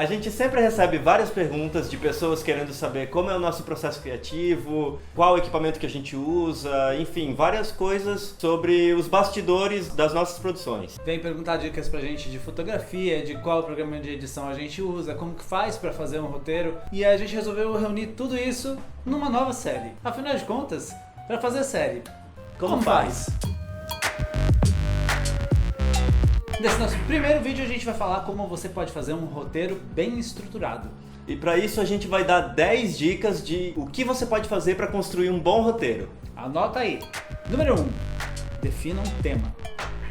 A gente sempre recebe várias perguntas de pessoas querendo saber como é o nosso processo criativo, qual equipamento que a gente usa, enfim, várias coisas sobre os bastidores das nossas produções. Vem perguntar dicas pra gente de fotografia, de qual programa de edição a gente usa, como que faz pra fazer um roteiro. E a gente resolveu reunir tudo isso numa nova série. Afinal de contas, pra fazer série, como faz? Nesse nosso primeiro vídeo a gente vai falar como você pode fazer um roteiro bem estruturado. E para isso a gente vai dar 10 dicas de o que você pode fazer para construir um bom roteiro. Anota aí. Número 1. Defina um tema.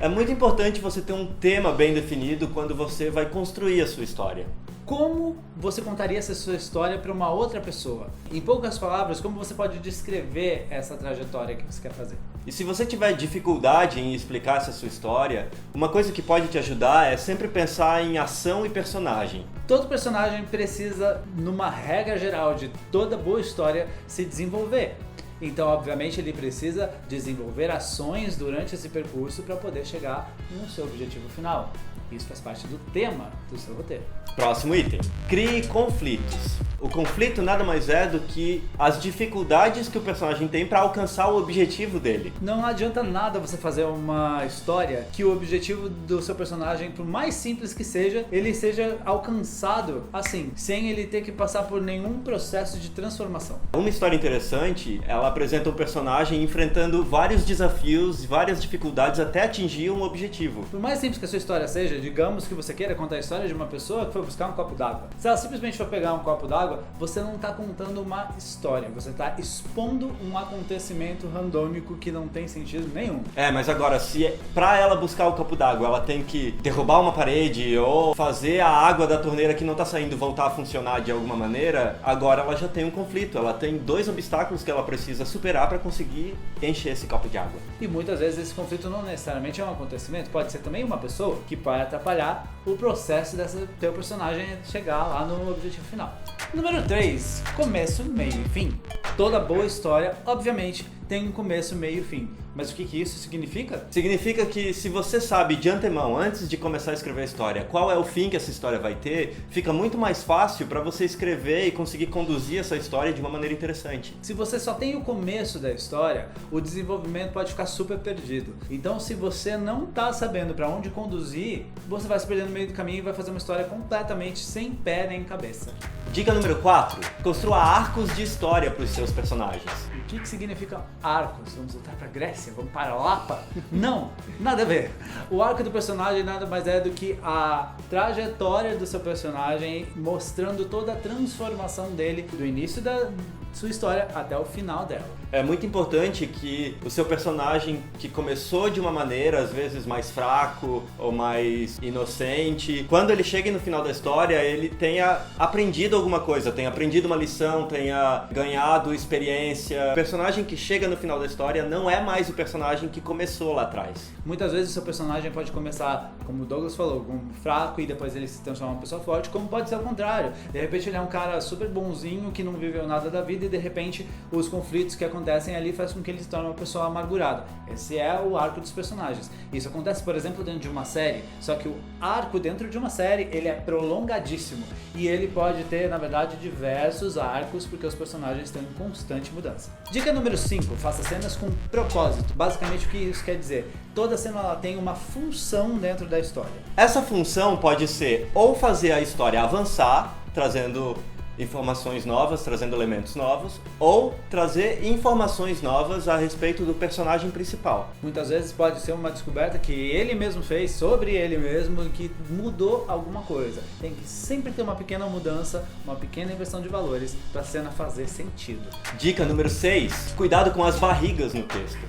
É muito importante você ter um tema bem definido quando você vai construir a sua história. Como você contaria essa sua história para uma outra pessoa? Em poucas palavras, como você pode descrever essa trajetória que você quer fazer? E se você tiver dificuldade em explicar essa sua história, uma coisa que pode te ajudar é sempre pensar em ação e personagem. Todo personagem precisa, numa regra geral de toda boa história, se desenvolver. Então, obviamente, ele precisa desenvolver ações durante esse percurso para poder chegar no seu objetivo final. Isso faz parte do tema do seu roteiro. Próximo item. Crie conflitos. O conflito nada mais é do que as dificuldades que o personagem tem para alcançar o objetivo dele. Não adianta nada você fazer uma história que o objetivo do seu personagem, por mais simples que seja, ele seja alcançado assim, sem ele ter que passar por nenhum processo de transformação. Uma história interessante, ela apresenta um personagem enfrentando vários desafios, várias dificuldades até atingir um objetivo. Por mais simples que a sua história seja, digamos que você queira contar a história de uma pessoa que foi buscar um copo d'água. Se ela simplesmente for pegar um copo d'água, você não está contando uma história, você está expondo um acontecimento randômico que não tem sentido nenhum. Mas agora, se pra ela buscar o copo d'água, ela tem que derrubar uma parede ou fazer a água da torneira que não está saindo voltar a funcionar de alguma maneira, agora ela já tem um conflito, ela tem 2 obstáculos que ela precisa superar para conseguir encher esse copo de água. E muitas vezes esse conflito não necessariamente é um acontecimento, pode ser também uma pessoa que vai atrapalhar o processo desse teu personagem chegar lá no objetivo final. Número 3. Começo, meio e fim. Toda boa história, obviamente, tem um começo, meio e fim. Mas o que isso significa? Significa que se você sabe de antemão, antes de começar a escrever a história, qual é o fim que essa história vai ter, fica muito mais fácil para você escrever e conseguir conduzir essa história de uma maneira interessante. Se você só tem o começo da história, o desenvolvimento pode ficar super perdido. Então, se você não tá sabendo para onde conduzir, você vai se perder no meio do caminho e vai fazer uma história completamente sem pé nem cabeça. Dica número 4. Construa arcos de história para os seus personagens. O que significa arcos? Vamos voltar para Grécia? Vamos para Lapa? Não, nada a ver. O arco do personagem nada mais é do que a trajetória do seu personagem, mostrando toda a transformação dele do início da sua história até o final dela. É muito importante que o seu personagem, que começou de uma maneira às vezes mais fraco ou mais inocente, quando ele chegue no final da história, ele tenha aprendido alguma coisa, tenha aprendido uma lição, tenha ganhado experiência. O personagem que chega no final da história não é mais o personagem que começou lá atrás. Muitas vezes o seu personagem pode começar, como o Douglas falou, como fraco e depois ele se transforma em uma pessoa forte, como pode ser ao contrário. De repente ele é um cara super bonzinho que não viveu nada da vida e de repente os conflitos que acontecem ali faz com que ele se torne uma pessoa amargurada. Esse é o arco dos personagens. Isso acontece, por exemplo, dentro de uma série, só que o arco dentro de uma série, ele é prolongadíssimo e ele pode ter, na verdade, diversos arcos porque os personagens estão em constante mudança. Dica número 5, faça cenas com propósito. Basicamente o que isso quer dizer? Toda cena ela tem uma função dentro da história. Essa função pode ser ou fazer a história avançar, trazendo informações novas, trazendo elementos novos, ou trazer informações novas a respeito do personagem principal. Muitas vezes pode ser uma descoberta que ele mesmo fez sobre ele mesmo, que mudou alguma coisa. Tem que sempre ter uma pequena mudança, uma pequena inversão de valores para a cena fazer sentido. Dica número 6. Cuidado com as barrigas no texto.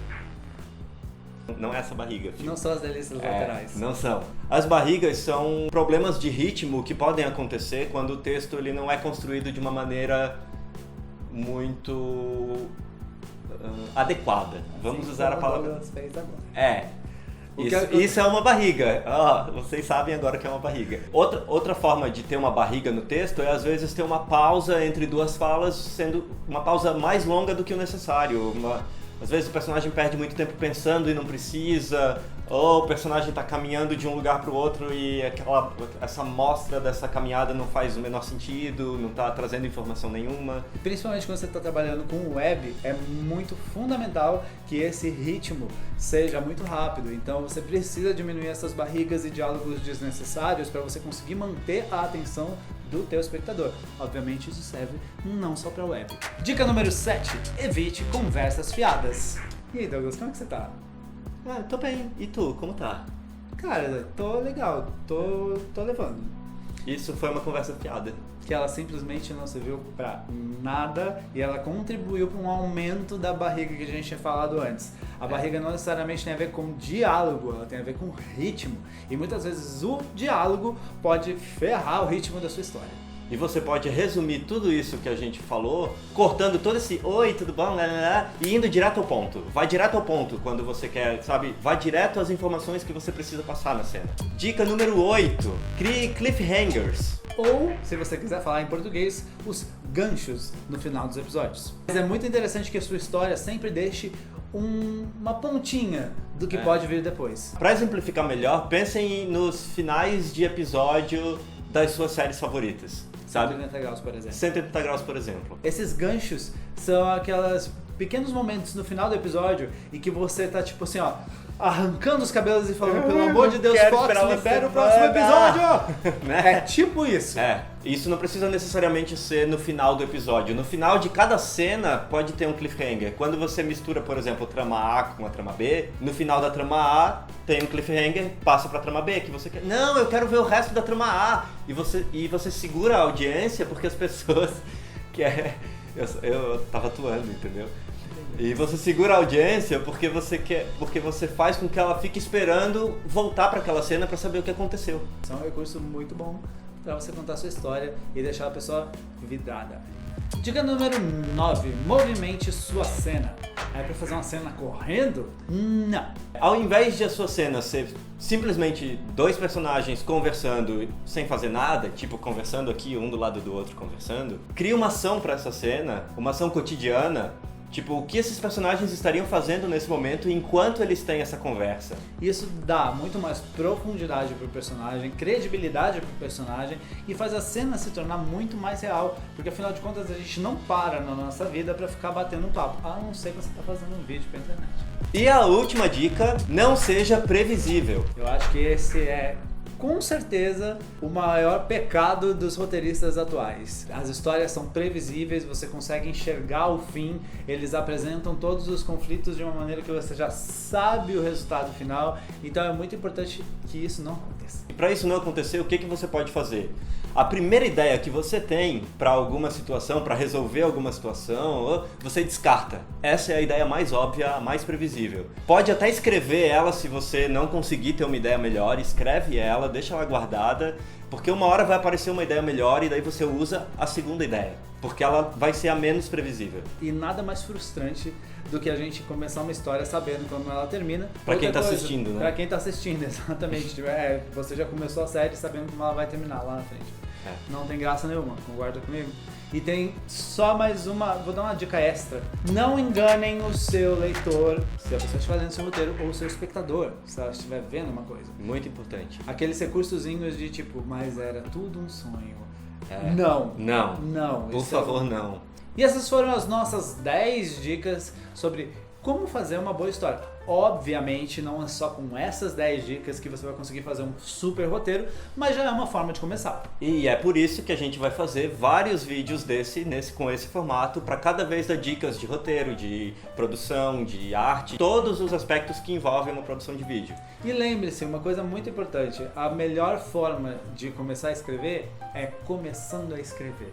Não é essa barriga, filho. Não são as delícias laterais. Não são. As barrigas são problemas de ritmo que podem acontecer quando o texto ele não é construído de uma maneira muito adequada. Vamos usar a palavra. Isso é uma barriga. Vocês sabem agora que é uma barriga. Outra forma de ter uma barriga no texto é às vezes ter uma pausa entre duas falas, sendo uma pausa mais longa do que o necessário. Às vezes o personagem perde muito tempo pensando e não precisa, ou o personagem está caminhando de um lugar para o outro e essa mostra dessa caminhada não faz o menor sentido, não está trazendo informação nenhuma. Principalmente quando você está trabalhando com web, é muito fundamental que esse ritmo seja muito rápido. Então você precisa diminuir essas barrigas e diálogos desnecessários para você conseguir manter a atenção do teu espectador. Obviamente isso serve não só para web. Dica número 7. Evite conversas fiadas. E aí, Douglas, como é que você tá? Ah, tô bem. E tu, como tá? Cara, tô legal, tô levando. Isso foi uma conversa fiada. Que ela simplesmente não serviu pra nada e ela contribuiu para um aumento da barriga que a gente tinha falado antes. A barriga não necessariamente tem a ver com diálogo, ela tem a ver com ritmo. E muitas vezes o diálogo pode ferrar o ritmo da sua história. E você pode resumir tudo isso que a gente falou, cortando todo esse oi, tudo bom, e indo direto ao ponto. Vai direto ao ponto quando você quer, sabe? Vai direto às informações que você precisa passar na cena. Dica número 8. Crie cliffhangers. Ou, se você quiser falar em português, os ganchos no final dos episódios. Mas é muito interessante que a sua história sempre deixe uma pontinha do que pode vir depois. Para exemplificar melhor, pensem nos finais de episódio das suas séries favoritas. 180 graus, por exemplo. 180 graus, por exemplo. Esses ganchos são aqueles pequenos momentos no final do episódio em que você tá tipo assim, ó, arrancando os cabelos e falando, pelo amor de Deus, Fox, libera o próximo episódio! Né? É tipo isso. Isso não precisa necessariamente ser no final do episódio. No final de cada cena pode ter um cliffhanger. Quando você mistura, por exemplo, a trama A com a trama B, no final da trama A tem um cliffhanger, passa pra trama B, que você quer... Não, eu quero ver o resto da trama A. E você segura a audiência porque as pessoas querem... Eu tava atuando, entendeu? E você segura a audiência porque você faz com que ela fique esperando voltar para aquela cena para saber o que aconteceu. Isso é um recurso muito bom para você contar a sua história e deixar a pessoa vidrada. Dica número 9. Movimente sua cena. É para fazer uma cena correndo? Não. Ao invés de a sua cena ser simplesmente dois personagens conversando sem fazer nada, tipo conversando aqui um do lado do outro conversando, cria uma ação para essa cena, uma ação cotidiana. Tipo, o que esses personagens estariam fazendo nesse momento enquanto eles têm essa conversa. Isso dá muito mais profundidade pro personagem, credibilidade pro personagem e faz a cena se tornar muito mais real, porque afinal de contas a gente não para na nossa vida pra ficar batendo um papo, a não ser que você tá fazendo um vídeo pra internet. E a última dica, não seja previsível. Eu acho que esse é com certeza o maior pecado dos roteiristas atuais. As histórias são previsíveis, você consegue enxergar o fim, eles apresentam todos os conflitos de uma maneira que você já sabe o resultado final, então é muito importante que isso não aconteça. E para isso não acontecer, o que você pode fazer? A primeira ideia que você tem para alguma situação, para resolver alguma situação, você descarta. Essa é a ideia mais óbvia, a mais previsível. Pode até escrever ela se você não conseguir ter uma ideia melhor, escreve ela, deixa ela guardada, porque uma hora vai aparecer uma ideia melhor e daí você usa a segunda ideia, porque ela vai ser a menos previsível. E nada mais frustrante do que a gente começar uma história sabendo como ela termina. Pra quem tá assistindo, né? Pra quem tá assistindo, exatamente. Você já começou a série sabendo como ela vai terminar lá na frente. Não tem graça nenhuma, concorda comigo? E tem só mais uma, vou dar uma dica extra. Não enganem o seu leitor, se a pessoa estiver lendo seu roteiro, ou o seu espectador, se ela estiver vendo uma coisa. Muito importante. Aqueles recursozinhos de tipo, mas era tudo um sonho. Não. Por favor, não. E essas foram as nossas 10 dicas sobre como fazer uma boa história. Obviamente não é só com essas 10 dicas que você vai conseguir fazer um super roteiro, mas já é uma forma de começar. E é por isso que a gente vai fazer vários vídeos com esse formato, para cada vez dar dicas de roteiro, de produção, de arte, todos os aspectos que envolvem uma produção de vídeo. E lembre-se, uma coisa muito importante, a melhor forma de começar a escrever é começando a escrever.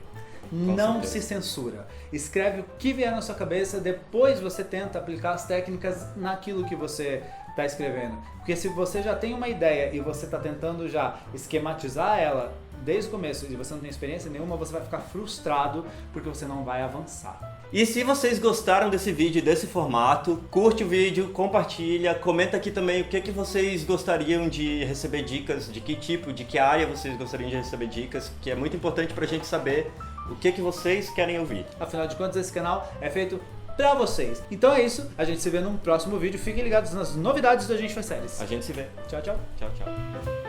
Não se censura. Escreve o que vier na sua cabeça, depois você tenta aplicar as técnicas naquilo que você está escrevendo. Porque se você já tem uma ideia e você está tentando já esquematizar ela desde o começo e você não tem experiência nenhuma, você vai ficar frustrado porque você não vai avançar. E se vocês gostaram desse vídeo e desse formato, curte o vídeo, compartilha, comenta aqui também o que vocês gostariam de receber dicas, de que tipo, de que área vocês gostariam de receber dicas, que é muito importante pra gente saber o que vocês querem ouvir. Afinal de contas, esse canal é feito pra vocês. Então é isso, a gente se vê num próximo vídeo. Fiquem ligados nas novidades do A Gente Faz Séries. A gente se vê. Tchau, tchau. Tchau, tchau.